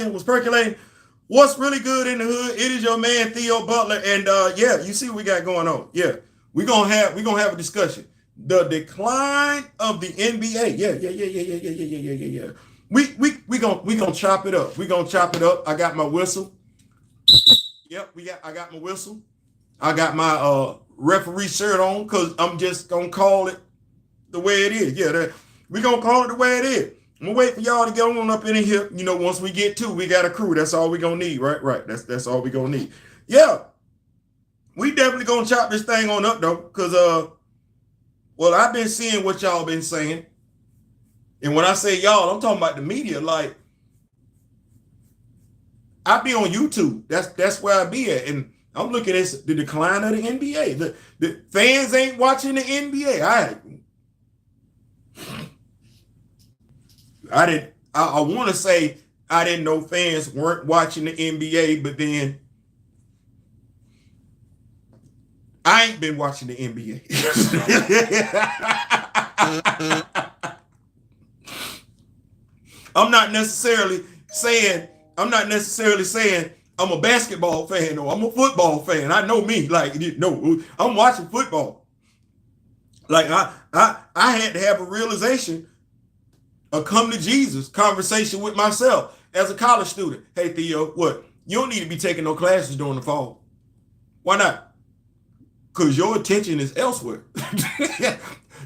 cracking, what's percolating, what's really good in the hood. It is your man Theo Butler, and yeah, you see what we got going on. Yeah, we're gonna have a discussion. The decline of the NBA. Yeah. We gonna chop it up. We gonna chop it up. I got my whistle. Yep, I got my whistle. I got my referee shirt on because I'm just gonna call it the way it is. Yeah, we gonna call it the way it is. I'm gonna wait for y'all to get on up in here. You know, once we get to, we got a crew. That's all we gonna need, right? Right. That's all we gonna need. Yeah, we definitely gonna chop this thing on up though, because well, I've been seeing what y'all been saying, and when I say y'all, I'm talking about the media. Like, I be on YouTube. That's where I be at, and I'm looking at the decline of the NBA. The fans ain't watching the NBA. I want to say I didn't know fans weren't watching the NBA, but then I ain't been watching the NBA. I'm not necessarily saying I'm a basketball fan or I'm a football fan. I know me. Like, no, I'm watching football. Like, I had to have a realization, a come to Jesus conversation with myself as a college student. Hey, Theo, what? You don't need to be taking no classes during the fall. Why not? Because your attention is elsewhere.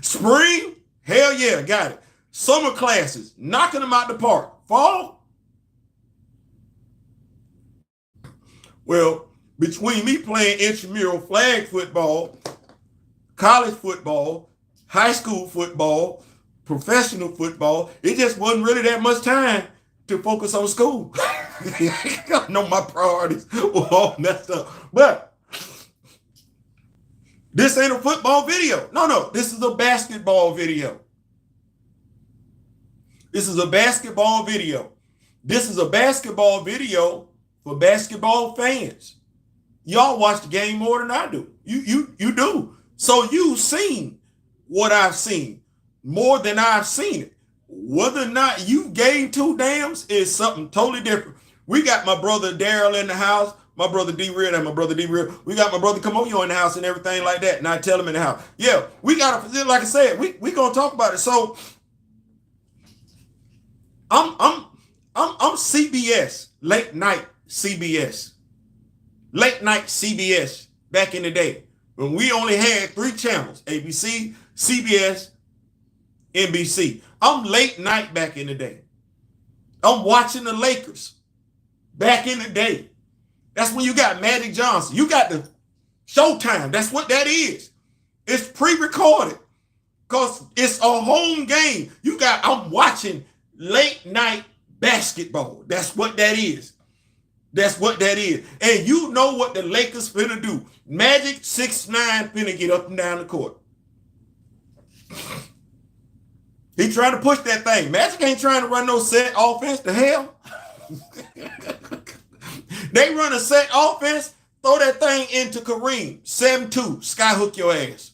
Spring, hell yeah, got it. Summer classes, knocking them out the park. Fall, well, between me playing intramural flag football, college football, high school football, professional football, it just wasn't really that much time to focus on school. I know my priorities were all messed up. But this ain't a football video. No, this is a basketball video. This is a basketball video. This is a basketball video for basketball fans. Y'all watch the game more than I do. You do. So you've seen what I've seen more than I've seen it. Whether or not you gave two dams is something totally different. We got my brother Daryl in the house, my brother D-Real and my brother D-Real. We got my brother Kamoyo in the house and everything like that. And I tell him in the house, yeah, we got to, like I said, we gonna talk about it. So I'm CBS, late night CBS back in the day when we only had 3 channels: ABC, CBS, NBC. I'm late night back in the day. I'm watching the Lakers back in the day. That's when you got Magic Johnson. You got the Showtime. That's what that is. It's pre-recorded because it's a home game. I'm watching late night basketball. That's what that is. That's what that is. And you know what the Lakers finna do. Magic 6'9" finna get up and down the court. He trying to push that thing. Magic ain't trying to run no set offense. The hell? They run a set offense, throw that thing into Kareem. 7-2, skyhook your ass.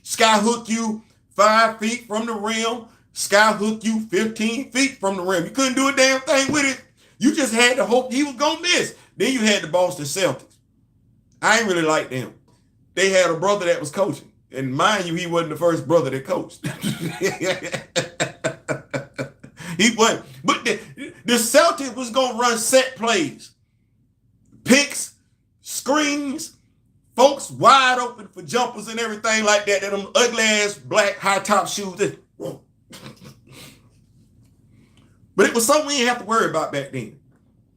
Skyhook you 5 feet from the rim. Skyhook you 15 feet from the rim. You couldn't do a damn thing with it. You just had to hope he was going to miss. Then you had the Boston Celtics. I ain't really like them. They had a brother that was coaching. And mind you, he wasn't the first brother that coached. He wasn't. But the Celtics was going to run set plays. Picks, screens, folks wide open for jumpers and everything like that. And them ugly ass black high top shoes. But it was something we didn't have to worry about back then.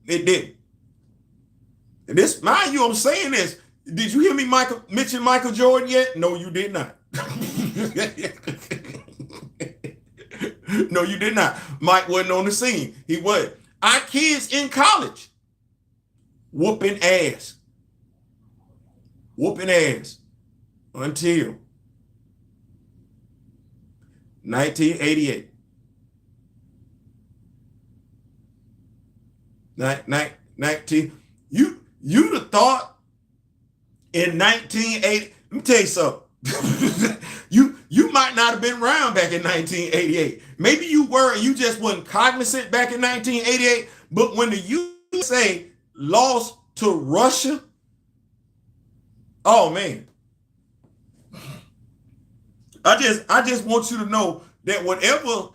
It didn't. And this, mind you, I'm saying this. Did you hear me mention Michael Jordan yet? No, you did not. No, you did not. Mike wasn't on the scene. He wasn't. Our kids in college whooping ass. Whooping ass until 1988. 19, you'd have thought in 1980, let me tell you something. You might not have been around back in 1988. Maybe you were, and you just wasn't cognizant back in 1988. But when the USA lost to Russia, oh man, I just want you to know that whatever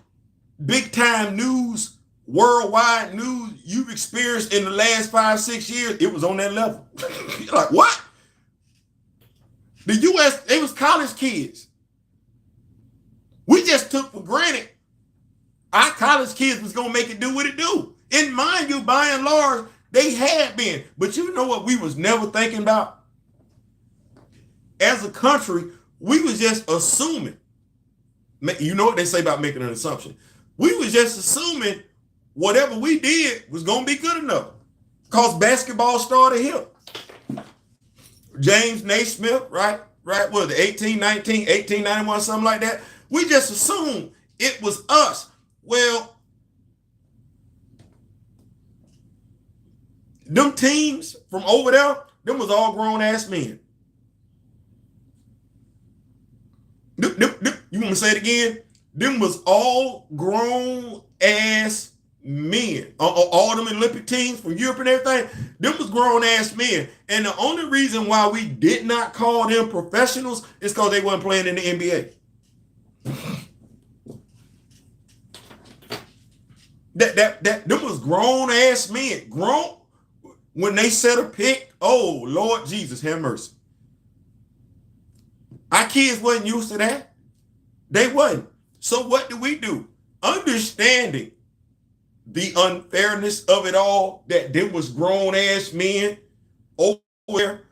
big time news, worldwide news you've experienced in the last 5-6 years, it was on that level. You're like, what? The US, they was college kids. We just took for granted our college kids was gonna make it do what it do. And mind you, by and large, they had been. But you know what we was never thinking about? As a country, we was just assuming. You know what they say about making an assumption. We was just assuming whatever we did was gonna be good enough. Because basketball started here. James Naismith, right? What was it, 1891, something like that? We just assumed it was us. Well, them teams from over there, them was all grown ass men. You want to say it again? Them was all grown ass men. All them Olympic teams from Europe and everything, them was grown ass men. And the only reason why we did not call them professionals is because they weren't playing in the NBA. Them was grown ass men. Grown when they set a pick. Oh Lord Jesus, have mercy. Our kids wasn't used to that. They wasn't. So what do? Understanding the unfairness of it all, that there was grown ass men over there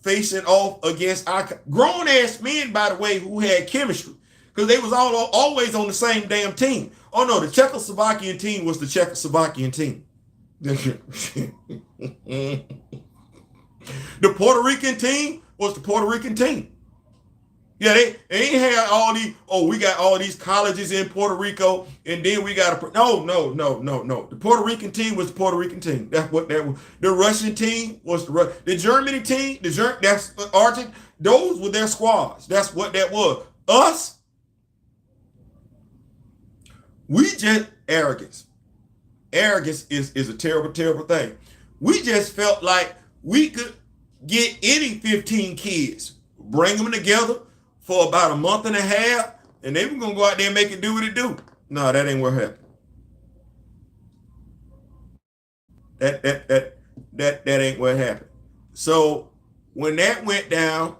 facing off against our grown ass men, by the way, who had chemistry, because they was always on the same damn team. Oh no, the Czechoslovakian team was the Czechoslovakian team. The Puerto Rican team was the Puerto Rican team. Yeah, they ain't had all these, we got all these colleges in Puerto Rico, and then we got no. The Puerto Rican team was the Puerto Rican team. That's what that was. The Russian team was the Germany team, that's Argentine. Those were their squads. That's what that was. Us, we just arrogance. Arrogance is a terrible, terrible thing. We just felt like we could get any 15 kids, bring them together for about a month and a half, and they were gonna go out there and make it do what it do. No, that ain't what happened. That ain't what happened. So when that went down,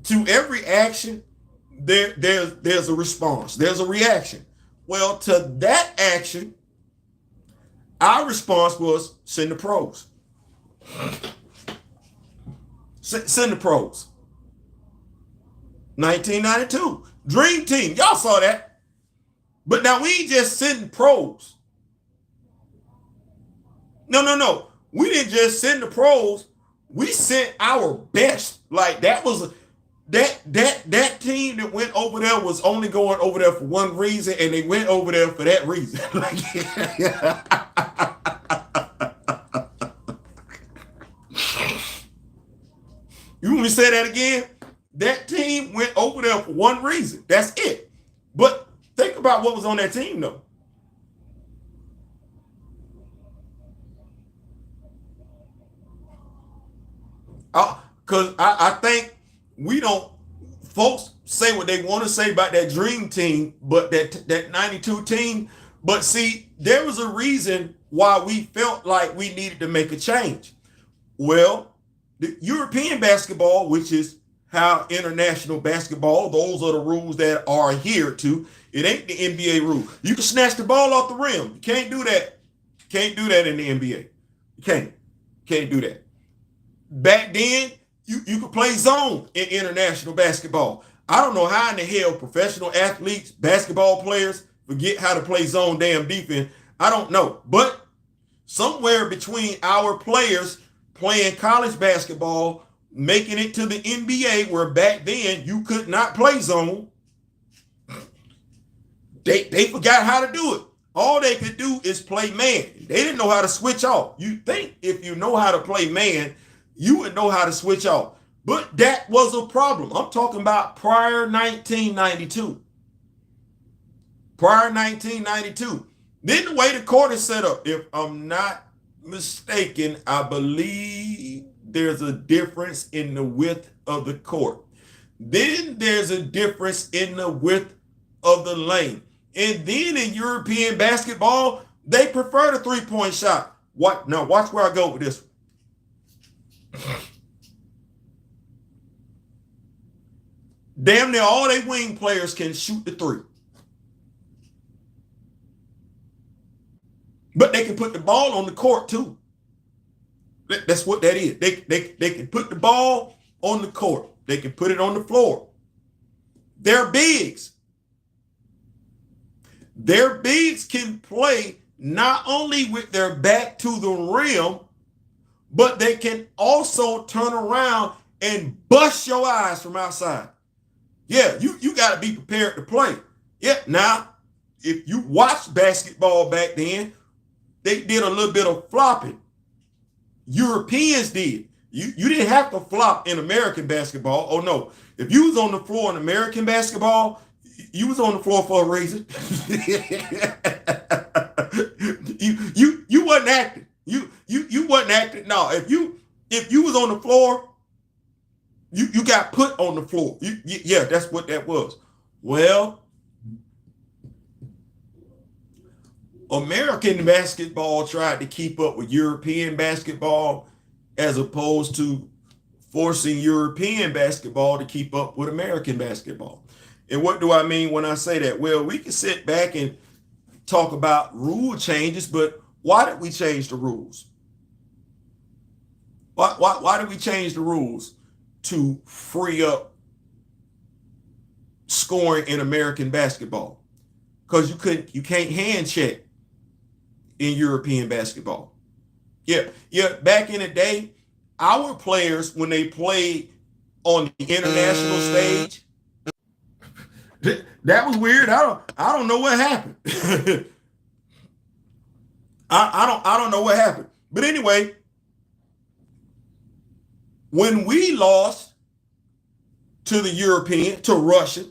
to every action, there's a response. There's a reaction. Well, to that action, our response was send the pros. Send the pros. 1992. Dream Team. Y'all saw that. But now we ain't just sending pros. No. We didn't just send the pros. We sent our best. Like that was that team that went over there was only going over there for one reason, and they went over there for that reason. You want me to say that again? That team went over there for one reason. That's it. But think about what was on that team, though. Because I think we don't, folks say what they want to say about that dream team, but that 92 team. But see, there was a reason why we felt like we needed to make a change. Well, the European basketball, which is how international basketball, those are the rules that are adhered to. It ain't the NBA rule. You can snatch the ball off the rim. You can't do that. Can't do that in the NBA. You can't do that. Back then, you could play zone in international basketball. I don't know how in the hell professional athletes, basketball players, forget how to play zone damn defense. I don't know. But somewhere between our players playing college basketball, making it to the NBA, where back then you could not play zone, they forgot how to do it. All they could do is play man. They didn't know how to switch off. You think if you know how to play man, you would know how to switch off. But that was a problem. I'm talking about prior 1992. prior 1992. Then the way the court is set up, if I'm not mistaken, I believe there's a difference in the width of the court. Then there's a difference in the width of the lane. And then in European basketball, they prefer the three-point shot. What? Now watch where I go with this. Damn near all they wing players can shoot the three. But they can put the ball on the court too. That's what that is. They can put the ball on the court. They can put it on the floor. They're bigs. Their bigs can play not only with their back to the rim, but they can also turn around and bust your eyes from outside. Yeah, you got to be prepared to play. Yeah, now, if you watched basketball back then, they did a little bit of flopping. Europeans did. You didn't have to flop in American basketball. Oh, no. If you was on the floor in American basketball, you was on the floor for a reason. you wasn't acting. You wasn't acting. No, if you was on the floor, you got put on the floor. Yeah, that's what that was. Well, American basketball tried to keep up with European basketball as opposed to forcing European basketball to keep up with American basketball. And what do I mean when I say that? Well, we can sit back and talk about rule changes, but why did we change the rules? Why did we change the rules to free up scoring in American basketball? Because you can't hand check in European basketball. Yeah. Back in the day, our players, when they played on the international stage, that was weird. I don't know what happened. I don't know what happened. But anyway, when we lost to the European, to Russia,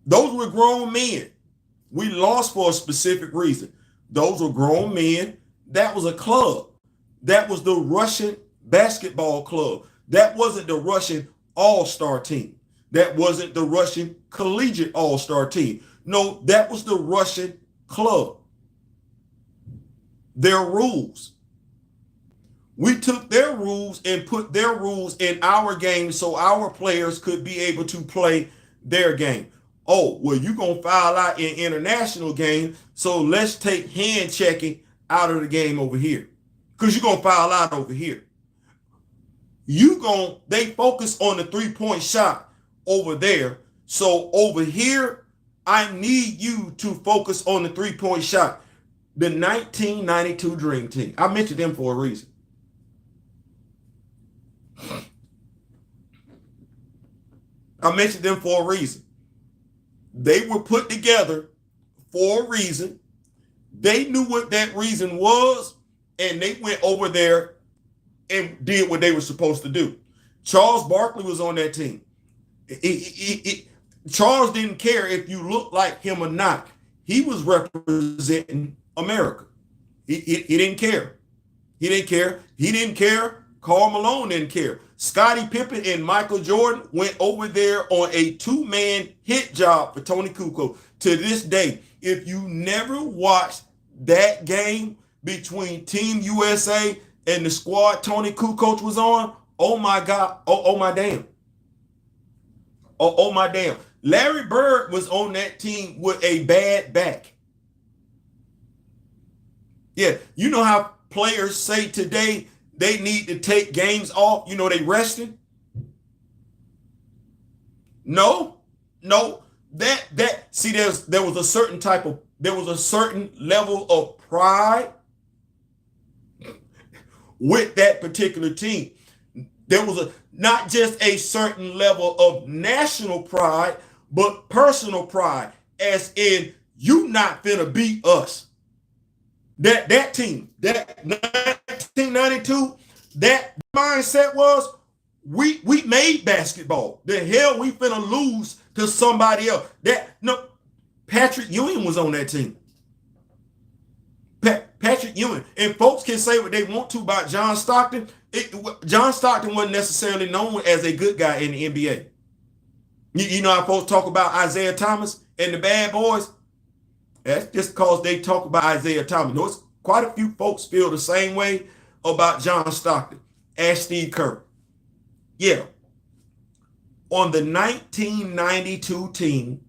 those were grown men. We lost for a specific reason. Those were grown men. That was a club. That was the Russian basketball club. That wasn't the Russian all-star team. That wasn't the Russian collegiate all-star team. No, that was the Russian club. Their rules. We took their rules and put their rules in our game so our players could be able to play their game. Oh, well, you're going to foul out in international game, so let's take hand checking out of the game over here because you're going to foul out over here. They focus on the three-point shot over there. So over here, I need you to focus on the three-point shot. The 1992 Dream Team. I mentioned them for a reason. They were put together for a reason. They knew what that reason was, and they went over there and did what they were supposed to do. Charles Barkley was on that team. Charles didn't care if you looked like him or not. He was representing America. He didn't care. He didn't care. Karl Malone didn't care. Scottie Pippen and Michael Jordan went over there on a two-man hit job for Tony Kukoc. To this day, if you never watched that game between Team USA and the squad Tony Kukoc was on, oh my God, oh my damn. Oh my damn. Larry Bird was on that team with a bad back. Yeah, you know how players say today they need to take games off, they resting? No. See, there was a certain level of pride with that particular team. There was not just a certain level of national pride, but personal pride, as in you not finna beat us. That team, that 1992, that mindset was we made basketball. The hell we finna lose to somebody else. Patrick Ewing was on that team. Patrick Ewing. And folks can say what they want to about John Stockton. John Stockton wasn't necessarily known as a good guy in the NBA. You know how folks talk about Isaiah Thomas and the bad boys? That's just because they talk about Isaiah Thomas. There's quite a few folks feel the same way about John Stockton as Steve Kerr. Yeah. On the 1992 team,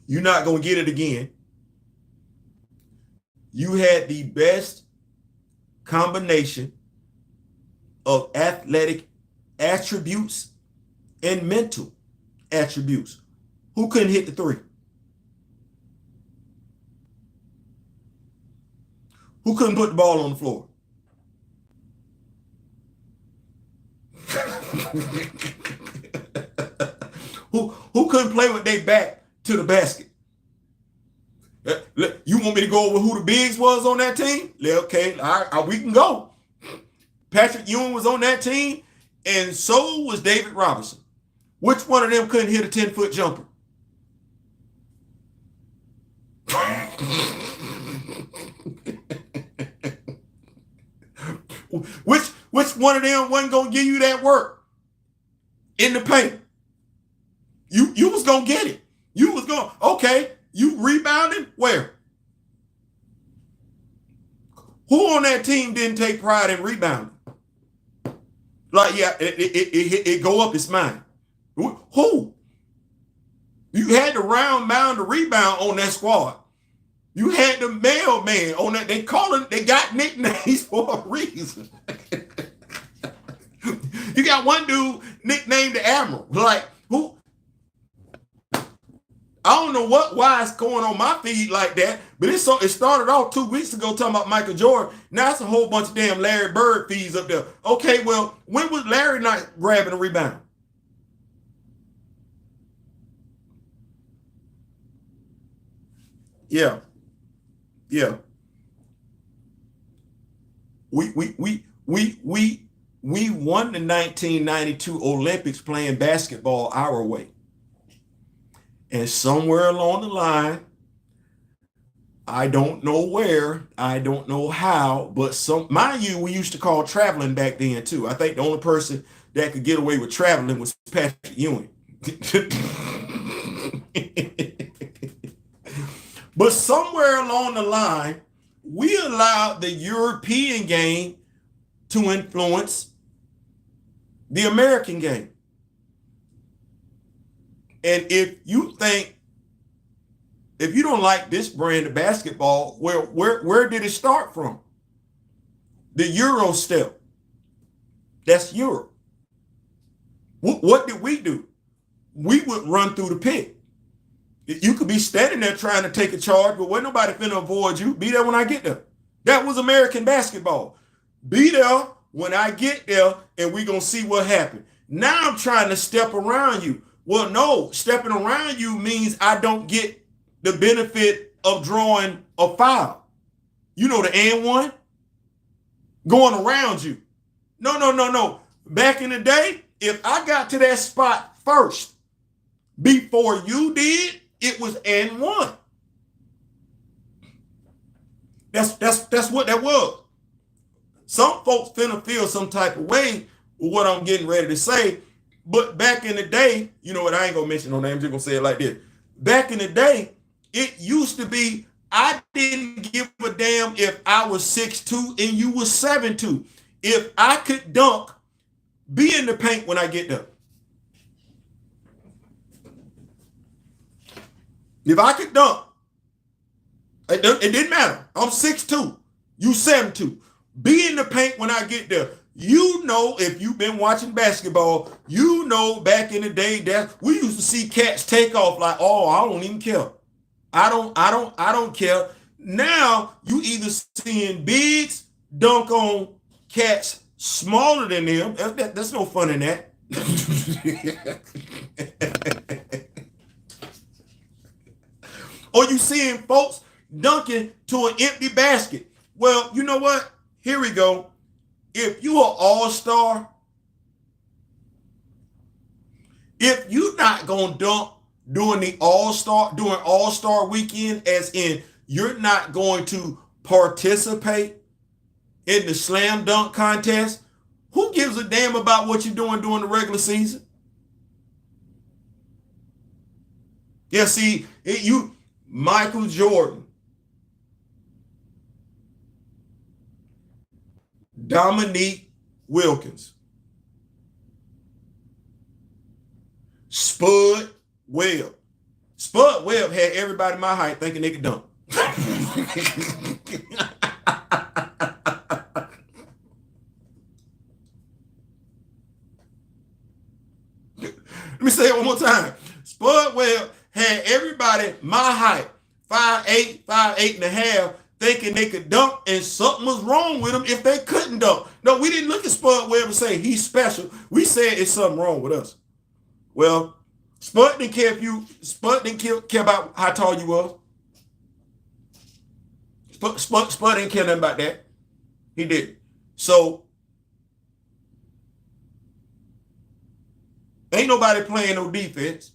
you're not going to get it again. You had the best combination of athletic attributes and mental attributes. Who couldn't hit the three? Who couldn't put the ball on the floor? Who couldn't play with their back to the basket? You want me to go over who the bigs was on that team? Okay, all right, we can go. Patrick Ewing was on that team, and so was David Robinson. Which one of them couldn't hit a 10-foot jumper? Which one of them wasn't gonna give you that work in the paint? You was gonna get it. You was going, okay, you rebounding? Where? Who on that team didn't take pride in rebounding? Like, yeah, it go up, it's mine. Who? You had the round mound to rebound on that squad. You had the mailman on that. They got nicknames for a reason. You got one dude nicknamed the Admiral. Like, who? I don't know why it's going on my feed like that, but it started off 2 weeks ago talking about Michael Jordan. Now it's a whole bunch of damn Larry Bird feeds up there. Okay, well, when was Larry not grabbing a rebound? Yeah. We won the 1992 Olympics playing basketball our way. And somewhere along the line, I don't know where, I don't know how, but mind you, we used to call traveling back then too. I think the only person that could get away with traveling was Patrick Ewing. But somewhere along the line, we allowed the European game to influence the American game. And if you don't like this brand of basketball, where did it start from? The Euro step. That's Europe. What did we do? We would run through the pit. You could be standing there trying to take a charge, but wasn't nobody finna avoid you. Be there when I get there. That was American basketball. Be there when I get there, and we gonna see what happened. Now I'm trying to step around you. Well, no, stepping around you means I don't get the benefit of drawing a foul. You know the and one? Going around you. No. Back in the day, if I got to that spot first, before you did, it was and one. That's what that was. Some folks finna feel some type of way with what I'm getting ready to say. But back in the day, you know what, I ain't gonna mention no names, I'm just gonna say it like this. Back in the day, it used to be, I didn't give a damn if I was 6'2" and you was 7'2". If I could dunk, be in the paint when I get there. If I could dunk, it didn't matter. I'm 6'2", you 7'2". Be in the paint when I get there. You know, if you've been watching basketball, you know back in the day that we used to see cats take off like, oh, I don't even care. I don't care. Now you either seeing bigs dunk on cats smaller than them. That's no fun in that. Or you seeing folks dunking to an empty basket. Well, you know what? Here we go. If you are all-star, If you're not gonna dunk during All-Star weekend, as in you're not going to participate in the slam dunk contest, who gives a damn about what you're doing during the regular season? Yeah, see, Michael Jordan, Dominique Wilkins, Spud Webb. Spud Webb had everybody my height thinking they could dunk. Let me say it one more time. Spud Webb had everybody my height, 5'8", 5'8.5", thinking they could dunk, and something was wrong with them if they couldn't dunk. No, we didn't look at Spud Webb and say he's special. We said it's something wrong with us. Well, Spud didn't care about how tall you was. Spud didn't care nothing about that. He didn't. So ain't nobody playing no defense.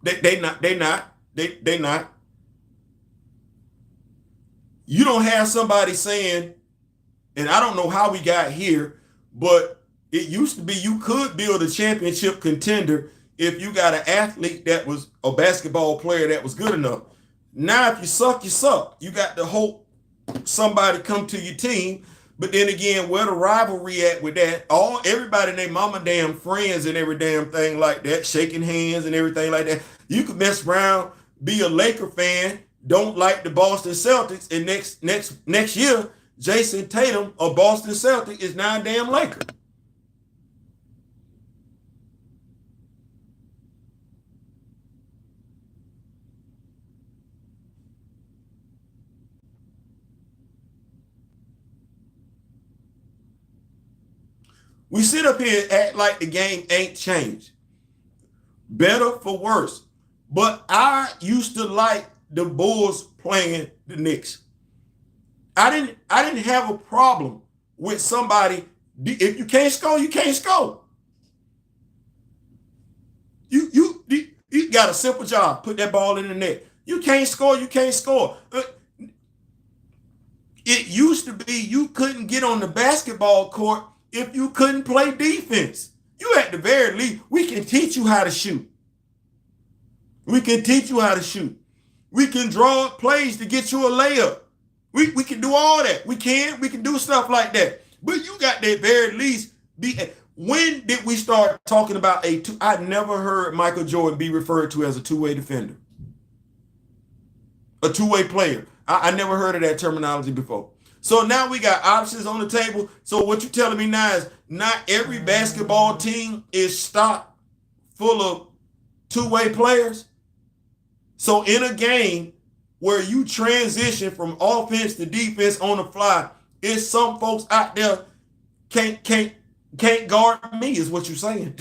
They not. You don't have somebody saying, and I don't know how we got here, but it used to be you could build a championship contender if you got an athlete that was a basketball player that was good enough. Now, if you suck, you suck. You got to hope somebody come to your team. But then again, where the rivalry at with that? Everybody named mama damn friends and every damn thing like that, shaking hands and everything like that. You could mess around, be a Laker fan, don't like the Boston Celtics, and next year, Jason Tatum, a Boston Celtic, is now a damn Laker. We sit up here and act like the game ain't changed. Better for worse. But I used to like the Bulls playing the Knicks. I didn't have a problem with somebody. If you can't score, you can't score. You got a simple job. Put that ball in the net. You can't score, you can't score. It used to be you couldn't get on the basketball court if you couldn't play defense. You at the very least, we can teach you how to shoot. We can teach you how to shoot. We can draw up plays to get you a layup. We can do all that. We can do stuff like that. But you got to at very least be. When did we start talking about I never heard Michael Jordan be referred to as a two-way defender. A two-way player. I never heard of that terminology before. So now we got options on the table. So what you're telling me now is not every basketball team is stocked full of two-way players. So in a game where you transition from offense to defense on the fly, it's some folks out there can't guard me, is what you're saying.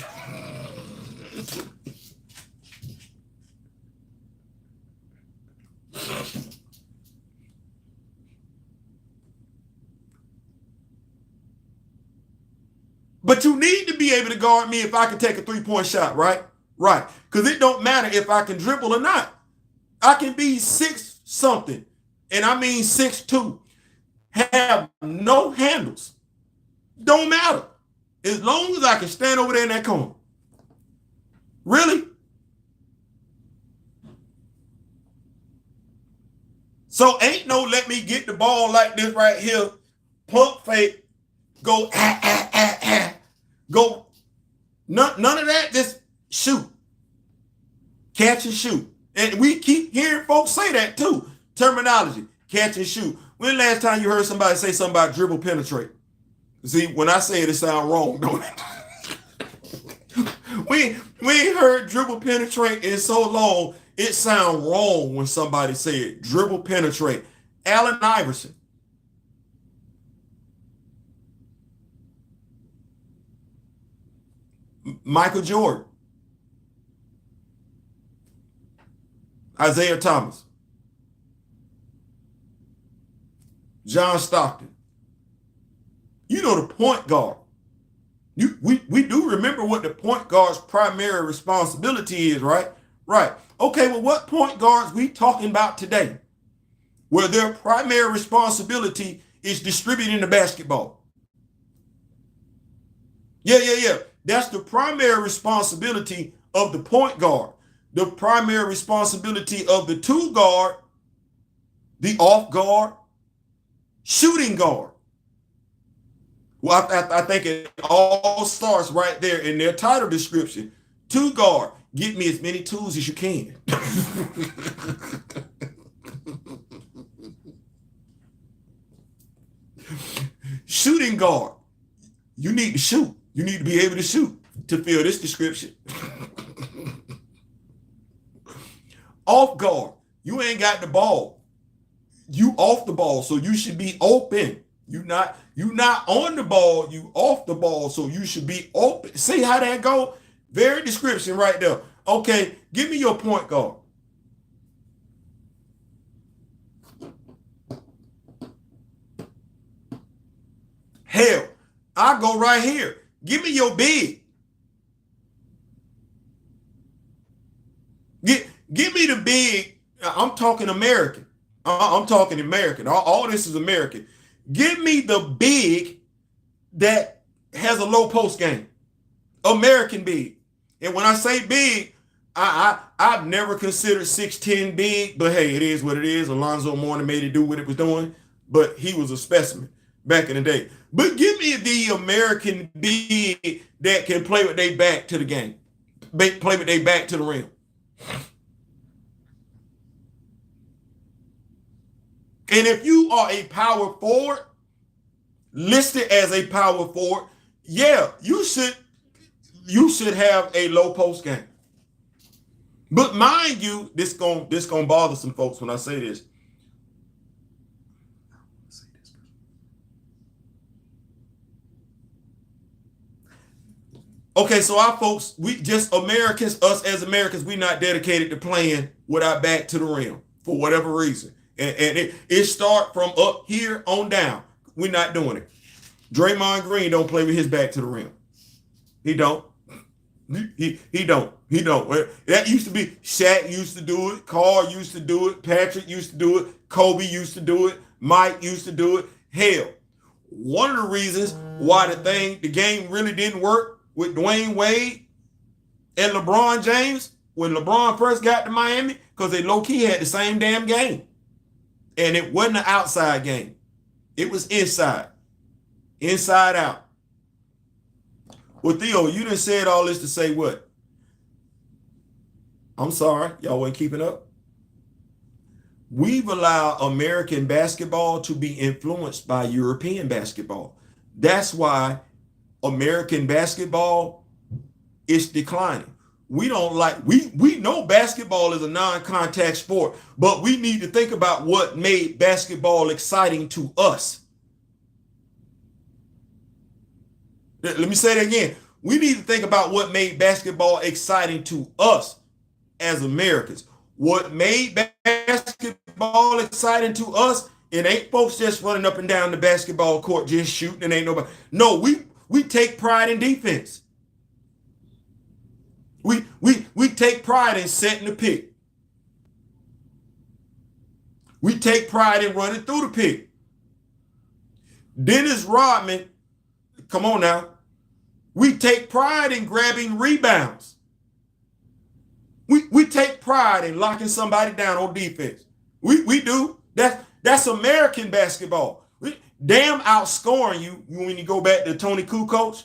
But you need to be able to guard me if I can take a three-point shot, right? Right. Because it don't matter if I can dribble or not. I can be 6 something, and I mean 6'2", have no handles. Don't matter. As long as I can stand over there in that corner. Really? So ain't no let me get the ball like this right here, pump fake, go go. None of that, just shoot. Catch and shoot. And we keep hearing folks say that too. Terminology, catch and shoot. When last time you heard somebody say something about dribble penetrate? See, when I say it, it sounds wrong, don't it? we ain't heard dribble penetrate in so long, it sounds wrong when somebody say it. Dribble penetrate. Allen Iverson. Michael Jordan. Isaiah Thomas. John Stockton. the point guard. We do remember what the point guard's primary responsibility is, right? Right. Okay, well, what point guards we talking about today? Where their primary responsibility is distributing the basketball. Yeah. That's the primary responsibility of the point guard. The primary responsibility of the two guard, the off guard, shooting guard. Well, I think it all starts right there in their title description. Two guard, get me as many tools as you can. Shooting guard, you need to shoot. You need to be able to shoot to fill this description. Off guard, you ain't got the ball. You off the ball, so you should be open. You not on the ball, you off the ball, so you should be open. See how that go? Very description right there. Okay, give me your point guard. Hell, I go right here. Give me your big. Give me the big. I'm talking American. I'm talking American. All this is American. Give me the big that has a low post game. American big. And when I say big, I've never considered 6'10 big, but hey, it is what it is. Alonzo Mourning made it do what it was doing, but he was a specimen back in the day. But give me the American big that can play with their back to the game. Play with their back to the rim. And if you are a power forward, listed as a power forward, yeah, you should have a low post game. But mind you, this gonna bother some folks when I say this. Okay, so our folks, we just Americans, us as Americans, we not dedicated to playing with our back to the rim for whatever reason. And it start from up here on down. We're not doing it. Draymond Green don't play with his back to the rim. He don't. He don't. That used to be Shaq used to do it. Carl used to do it. Patrick used to do it. Kobe used to do it. Mike used to do it. Hell, one of the reasons why the game really didn't work with Dwayne Wade and LeBron James when LeBron first got to Miami, because they low-key had the same damn game. And it wasn't an outside game. It was inside. Inside out. Well, Theo, you done said all this to say what? I'm sorry, y'all weren't keeping up. We've allowed American basketball to be influenced by European basketball. That's why American basketball is declining. We know basketball is a non-contact sport, but we need to think about what made basketball exciting to us. Let me say that again. We need to think about what made basketball exciting to us as Americans. What made basketball exciting to us, it ain't folks just running up and down the basketball court just shooting and ain't nobody. No, we take pride in defense. We take pride in setting the pick. We take pride in running through the pick. Dennis Rodman, come on now. We take pride in grabbing rebounds. We take pride in locking somebody down on defense. We do. That's American basketball. We damn outscoring you when you go back to Tony Kukoc,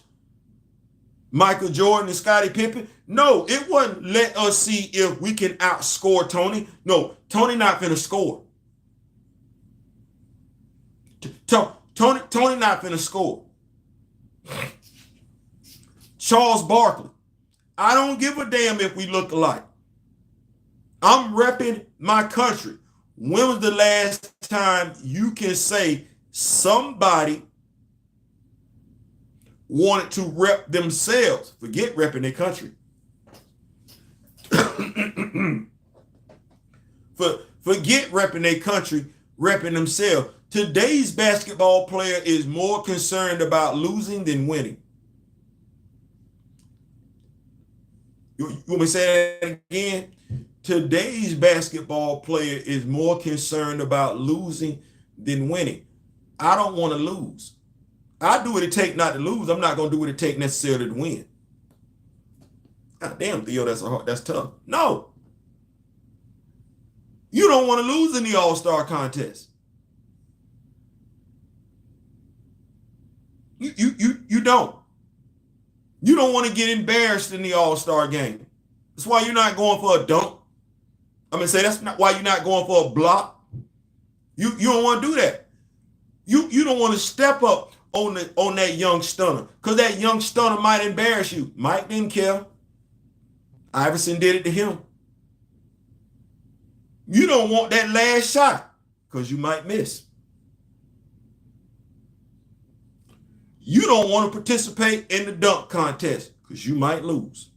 Michael Jordan, and Scottie Pippen. No, it wasn't let us see if we can outscore Tony. No, Tony not finna score. Tony not finna score. Charles Barkley. I don't give a damn if we look alike. I'm repping my country. When was the last time you can say somebody wanted to rep themselves? Forget repping their country. Forget repping their country, repping themselves. Today's basketball player is more concerned about losing than winning. You want me to say that again? Today's basketball player is more concerned about losing than winning. I don't want to lose. I do what it take not to lose. I'm not going to do what it take necessarily to win. God damn, Theo, that's tough. No. You don't want to lose in the All-Star contest. You don't. You don't want to get embarrassed in the All-Star game. That's why you're not going for a dunk. That's not why you're not going for a block. You don't want to do that. You don't want to step up on that young stunner, because that young stunner might embarrass you. Mike didn't care. Iverson did it to him. You don't want that last shot because you might miss. You don't want to participate in the dunk contest because you might lose.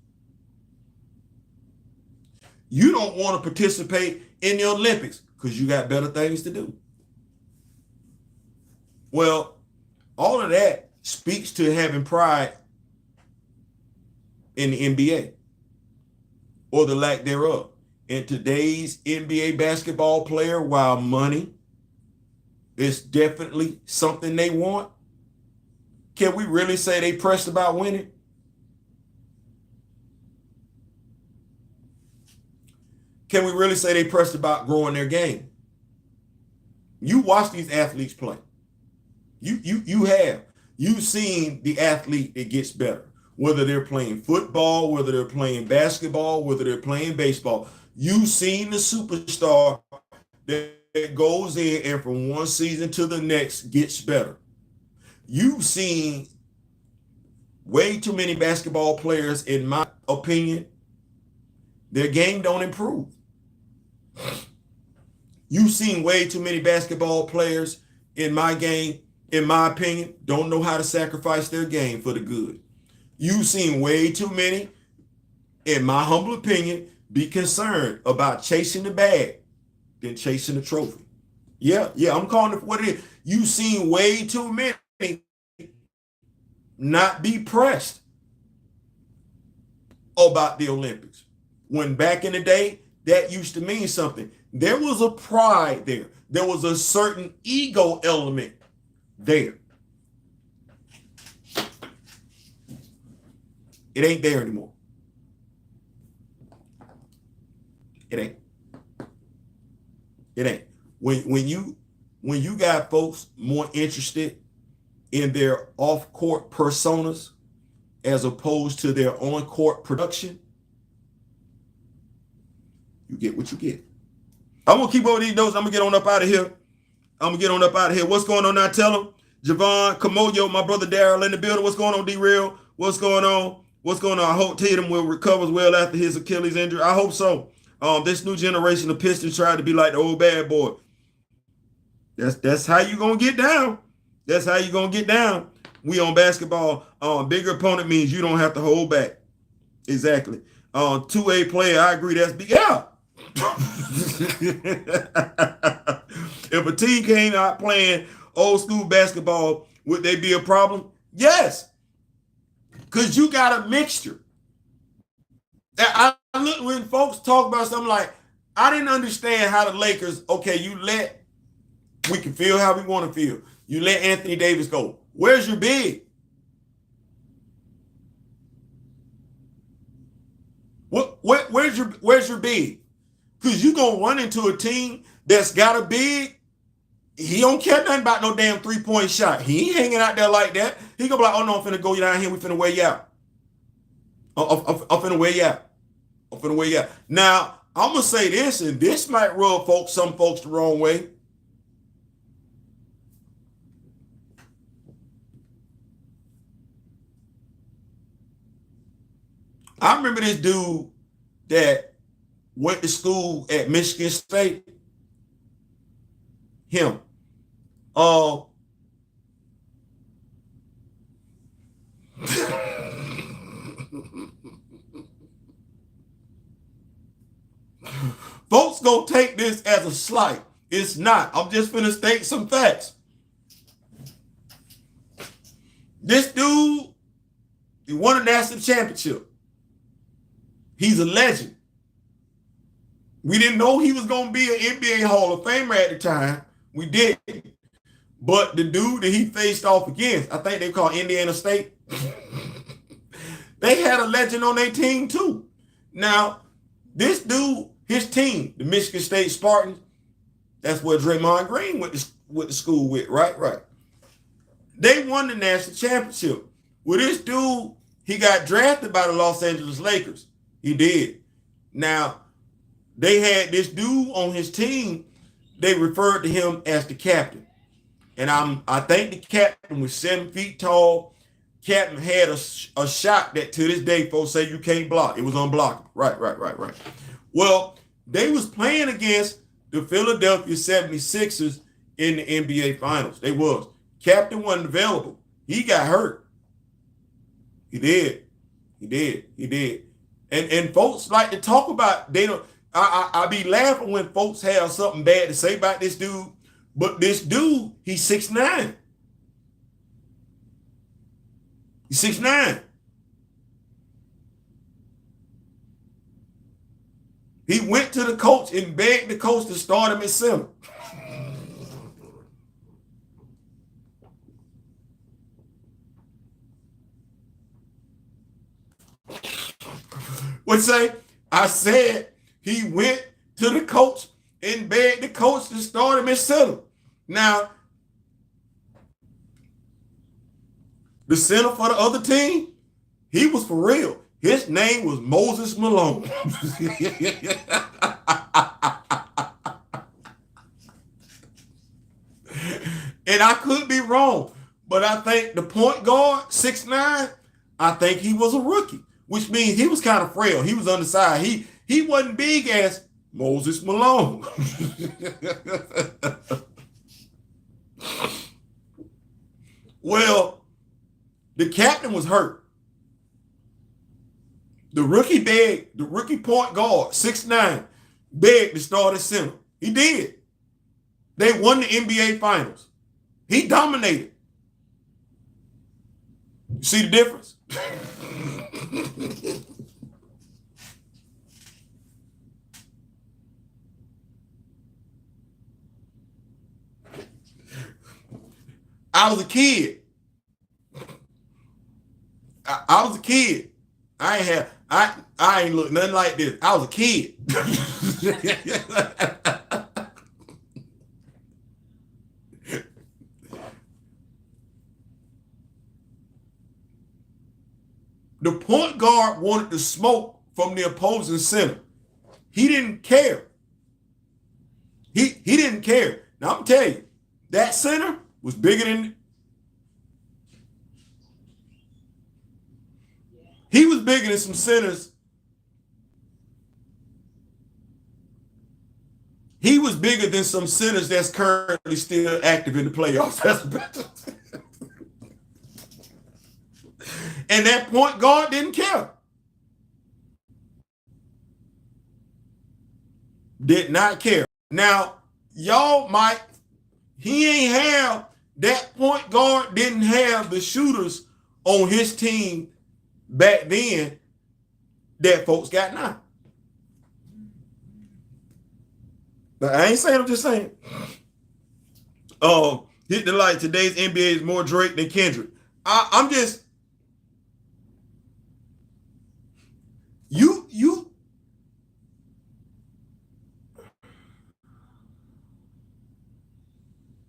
You don't want to participate in the Olympics because you got better things to do. Well, all of that speaks to having pride in the NBA or the lack thereof. And today's NBA basketball player, while money is definitely something they want, can we really say they pressed about winning? Can we really say they pressed about growing their game? You watch these athletes play. You have. You've seen the athlete that gets better, whether they're playing football, whether they're playing basketball, whether they're playing baseball. You've seen the superstar that goes in and from one season to the next gets better. You've seen way too many basketball players, in my opinion, their game don't improve. You've seen way too many basketball players, in my opinion, don't know how to sacrifice their game for the good. You've seen way too many, in my humble opinion, be concerned about chasing the bag than chasing the trophy. Yeah, I'm calling it for what it is. You've seen way too many not be pressed about the Olympics. When back in the day, that used to mean something. There was a pride there. There was a certain ego element there. It ain't there anymore. It ain't. When you got folks more interested in their off-court personas as opposed to their on-court production, you get what you get. I'm gonna keep over these notes. I'm gonna get on up out of here. What's going on now? Tell them. Javon, Kamoyo, my brother Daryl in the building. What's going on, D-Real? What's going on? I hope Tatum will recover well after his Achilles injury. I hope so. This new generation of Pistons trying to be like the old bad boy. That's how you gonna get down. We on basketball. Bigger opponent means you don't have to hold back. Exactly. 2A player, I agree. That's big. Yeah. If a team came out playing old school basketball, would they be a problem? Yes. Because you got a mixture. I look when folks talk about something like, I didn't understand how the Lakers, okay, we can feel how we want to feel. You let Anthony Davis go. Where's your big? Where's your big? Because you're going to run into a team that's got a big. He don't care nothing about no damn three-point shot. He ain't hanging out there like that. He going to be like, oh, no, I'm finna go down here. We finna weigh you out. I'm finna weigh you out. Now, I'm going to say this, and this might rub some folks the wrong way. I remember this dude that went to school at Michigan State. Him. Folks gonna take this as a slight. It's not. I'm just gonna state some facts. This dude, he won a national championship. He's a legend. We didn't know he was gonna be an NBA Hall of Famer at the time. We didn't. But the dude that he faced off against, I think they call Indiana State. They had a legend on their team too. Now, this dude, his team, the Michigan State Spartans, that's where Draymond Green went to school with, right? Right. They won the national championship. Well, this dude, he got drafted by the Los Angeles Lakers. He did. Now, they had this dude on his team. They referred to him as the captain. And I think the captain was 7 feet tall. Captain had a shot that to this day folks say you can't block. It was unblockable. Right. Well, they was playing against the Philadelphia 76ers in the NBA Finals. They was. Captain wasn't available. He got hurt. He did. And folks like to talk about, they don't, I be laughing when folks have something bad to say about this dude, but this dude, he's 6'9". He's 6'9". He went to the coach and begged the coach to start him at center. What say? I said he went to the coach and begged the coach to start him at center. Now, the center for the other team, he was for real. His name was Moses Malone. And I could be wrong, but I think the point guard, 6'9", I think he was a rookie, which means he was kind of frail. He was undersized. He wasn't big as Moses Malone. Well, the captain was hurt. The rookie point guard, 6'9", begged to start at center. He did. They won the NBA Finals. He dominated. You see the difference? I was a kid. I was a kid. I ain't look nothing like this. I was a kid. The point guard wanted to smoke from the opposing center. He didn't care. He didn't care. Now I'm telling you, that center was bigger than. He was bigger than some centers. He was bigger than some centers that's currently still active in the playoffs. And that point guard didn't care. Did not care. Now, y'all might, he ain't have, that point guard didn't have the shooters on his team back then that folks got now. But I ain't saying, I'm just saying. Hit the light. Today's NBA is more Drake than Kendrick. I'm just,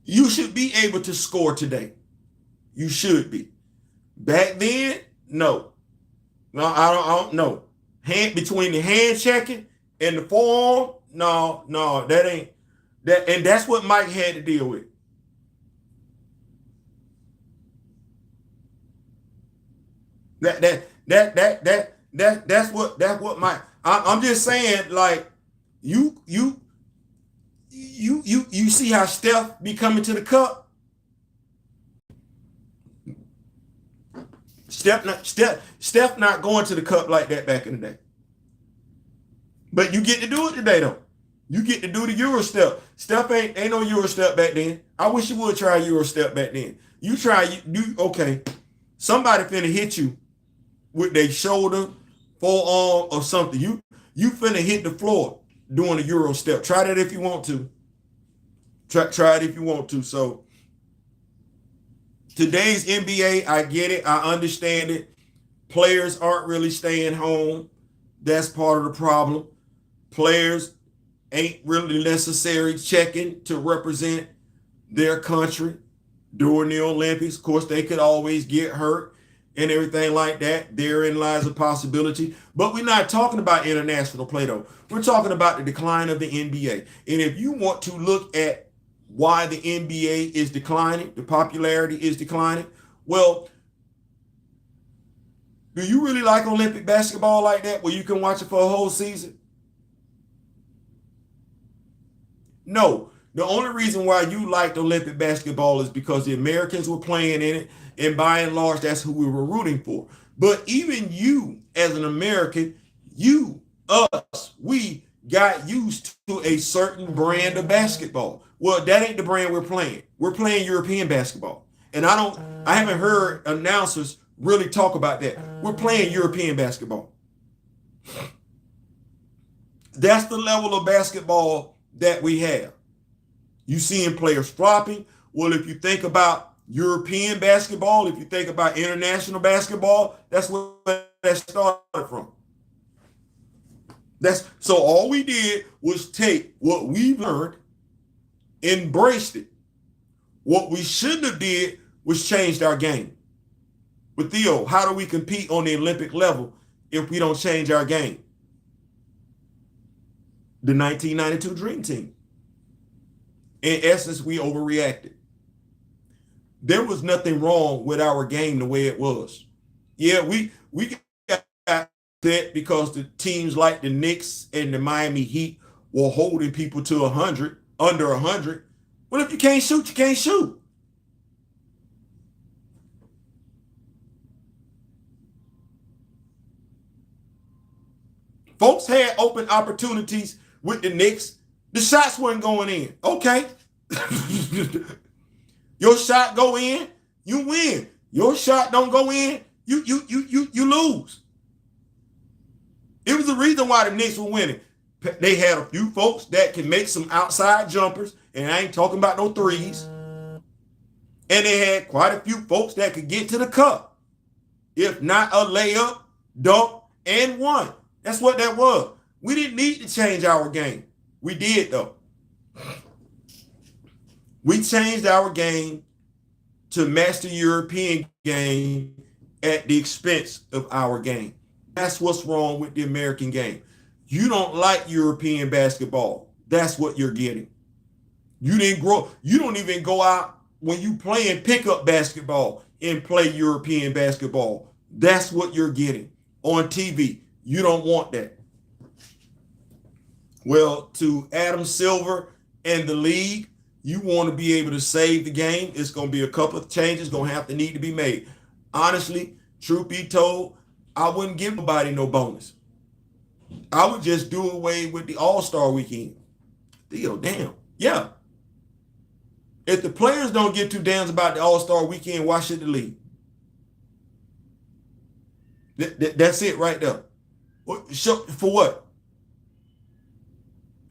you should be able to score today. You should be. Back then, no. No, I don't know. Between the hand checking and the forearm, no, that ain't that, and that's what Mike had to deal with. That's what Mike. I'm just saying, like, you see how Steph be coming to the cup. Steph not going to the cup like that back in the day. But you get to do it today, though. You get to do the Euro step. Step ain't no Euro step back then. I wish you would try Euro step back then. You try, okay. Somebody finna hit you with their shoulder, forearm, or something. You finna hit the floor doing a Euro step. Try that if you want to. Try it if you want to. So today's NBA, I get it. I understand it. Players aren't really staying home. That's part of the problem. Players ain't really necessarily checking to represent their country during the Olympics. Of course, they could always get hurt and everything like that. Therein lies a possibility. But we're not talking about international play, though. We're talking about the decline of the NBA. And if you want to look at why the NBA is declining, the popularity is declining, well, do you really like Olympic basketball like that, where you can watch it for a whole season? No. The only reason why you liked Olympic basketball is because the Americans were playing in it, and by and large, that's who we were rooting for. But even you, as an American, we got used to a certain brand of basketball. Well, that ain't the brand we're playing. We're playing European basketball. And I haven't heard announcers really talk about that. We're playing European basketball. That's the level of basketball that we have. You seeing players flopping. Well, if you think about European basketball, if you think about international basketball, that's where that started from. So all we did was take what we've learned, embraced it. What we shouldn't have did was changed our game. But Theo, how do we compete on the Olympic level if we don't change our game? The 1992 Dream Team. In essence, we overreacted. There was nothing wrong with our game the way it was. Yeah, we got that because the teams like the Knicks and the Miami Heat were holding people to 100, under 100. Well, if you can't shoot, you can't shoot. Folks had open opportunities with the Knicks. The shots weren't going in. Okay. Your shot go in, you win. Your shot don't go in, you lose. It was the reason why the Knicks were winning. They had a few folks that can make some outside jumpers, and I ain't talking about no threes. And they had quite a few folks that could get to the cup. If not a layup, dunk, and one. That's what that was. We didn't need to change our game. We did, though. We changed our game to match the European game at the expense of our game. That's what's wrong with the American game. You don't like European basketball. That's what you're getting. You didn't grow. You don't even go out when you playing pickup basketball and play European basketball. That's what you're getting on TV. You don't want that. Well, to Adam Silver and the league, you want to be able to save the game. It's going to be a couple of changes going to need to be made. Honestly, truth be told, I wouldn't give nobody no bonus. I would just do away with the All-Star weekend. Theo, damn. Yeah. If the players don't give two damns about the All-Star weekend, why should the league? That's it right there. For what?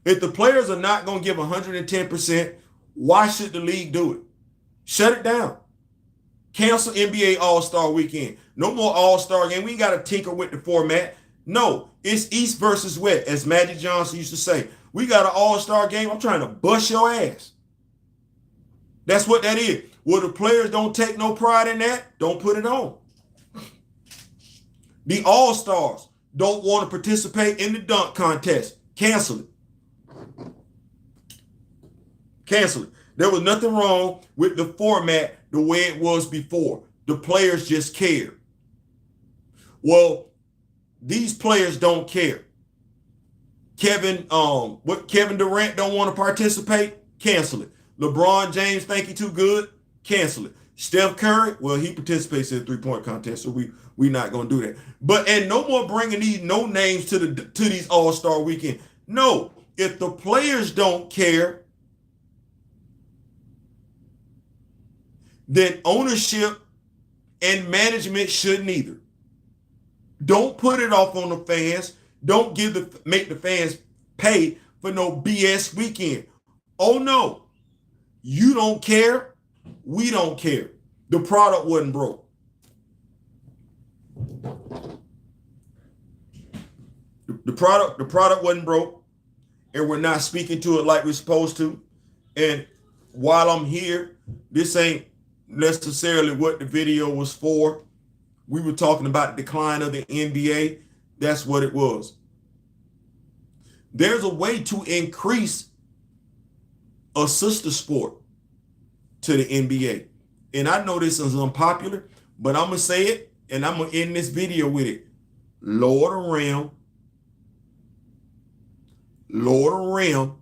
If the players are not going to give 110%, why should the league do it? Shut it down. Cancel NBA All-Star weekend. No more All-Star game. We ain't got to tinker with the format. No, it's East versus West, as Magic Johnson used to say. We got an All-Star game. I'm trying to bust your ass. That's what that is. Well, the players don't take no pride in that. Don't put it on. The All-Stars don't want to participate in the dunk contest. Cancel it. Cancel it. There was nothing wrong with the format the way it was before. The players just care. Well, these players don't care. Kevin Durant don't want to participate? Cancel it. LeBron James think he too good? Cancel it. Steph Curry, well, he participates in the three-point contest, so we not gonna do that. And no more bringing these no names to these All-Star weekend. No, If the players don't care, then ownership and management shouldn't either. Don't put it off on the fans. Don't make the fans pay for no BS weekend. Oh no, you don't care. We don't care. The product wasn't broke. The product wasn't broke, and we're not speaking to it like we're supposed to. And while I'm here, this ain't necessarily what the video was for. We were talking about the decline of the NBA. That's what it was. There's a way to increase a sister sport to the NBA. And I know this is unpopular, but I'm going to say it, and I'm going to end this video with it. Lower the rim. Lower the rim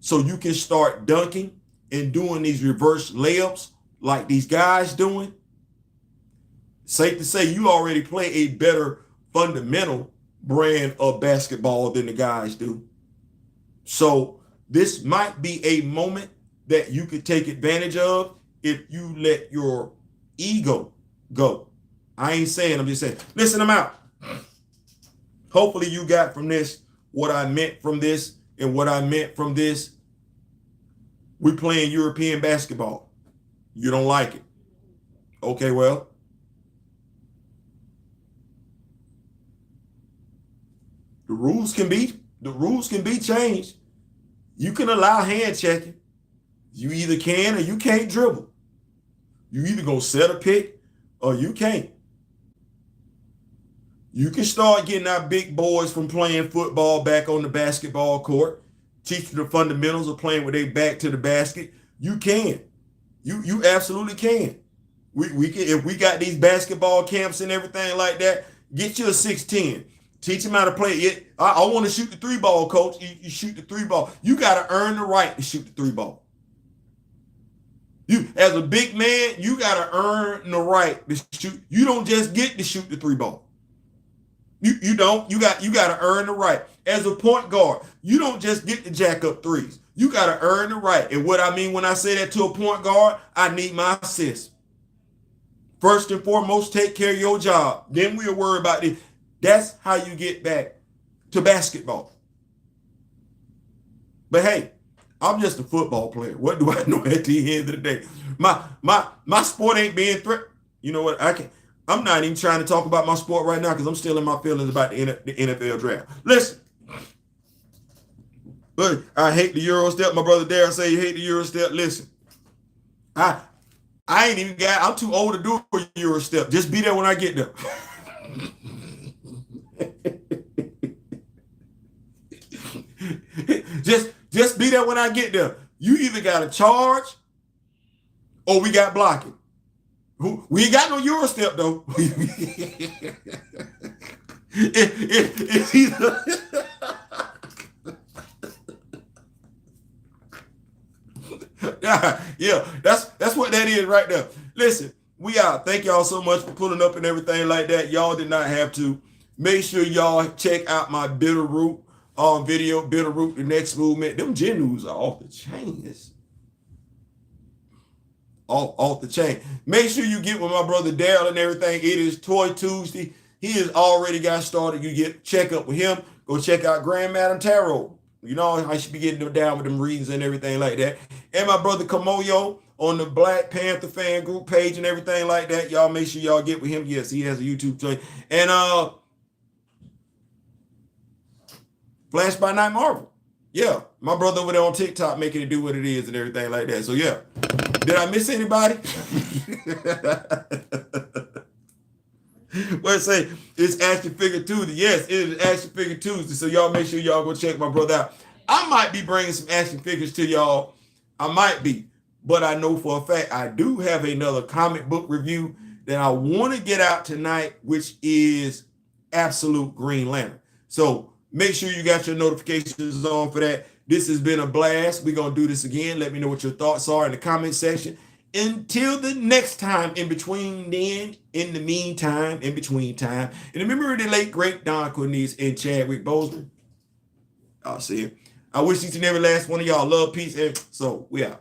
so you can start dunking and doing these reverse layups like these guys doing. Safe to say you already play a better fundamental brand of basketball than the guys do. So this might be a moment that you could take advantage of if you let your ego go. I ain't saying, I'm just saying, listen, I'm out. Hopefully you got from this what I meant from this, and what I meant from this. We're playing European basketball. You don't like it. Okay, well, the rules can be changed. You can allow hand checking. You either can or you can't dribble. You either gonna set a pick or you can't. You can start getting our big boys from playing football back on the basketball court, teach them the fundamentals of playing with their back to the basket. You can. You absolutely can. We can, if we got these basketball camps and everything like that, get you a 6'10". Teach them how to play it. I want to shoot the 3-ball, coach. You shoot the 3-ball. You got to earn the right to shoot the 3-ball. You, as a big man, you got to earn the right to shoot. You don't just get to shoot the 3-ball. You don't. You got to earn the right. As a point guard, you don't just get to jack up threes. You got to earn the right. And what I mean when I say that to a point guard, I need my assist. First and foremost, take care of your job. Then we'll worry about this. That's how you get back to basketball. But hey, I'm just a football player. What do I know at the end of the day? My sport ain't being threatened. You know what? I'm not even trying to talk about my sport right now because I'm still in my feelings about the NFL draft. Listen, but I hate the Euro step. My brother Darren say you hate the Euro step. Listen, I ain't even got. I'm too old to do a Euro step. Just be there when I get there. Just be there when I get there. You either got to charge or we got blocking. We ain't got no Euro step though. It's either yeah, that's what that is right there. Listen, we out. Thank y'all so much for pulling up and everything like that. Y'all did not have to. Make sure y'all check out my Bitterroot video, Bitterroot, the next movement. Them Genus are off the chain. It's off the chain. Make sure you get with my brother Daryl and everything. It is Toy Tuesday. He has already got started. You get check up with him. Go check out Grand Madam Tarot. You know, I should be getting them down with them readings and everything like that. And my brother Kamoyo on the Black Panther fan group page and everything like that. Y'all make sure y'all get with him. Yes, he has a YouTube channel. And Flash by Night Marvel. Yeah, my brother over there on TikTok making it do what it is and everything like that. So yeah. Did I miss anybody? Well, say it's Action Figure Tuesday. Yes, it is Action Figure Tuesday. So y'all make sure y'all go check my brother out. I might be bringing some action figures to y'all. I might be. But I know for a fact I do have another comic book review that I want to get out tonight, which is Absolute Green Lantern. So make sure you got your notifications on for that. This has been a blast. We're going to do this again. Let me know what your thoughts are in the comment section. Until the next time, in between then, in the meantime, in between time, and remember the late, great Don Cornelius and Chadwick Boseman. I'll see it. I wish each and every last one of y'all love, peace, and so we out.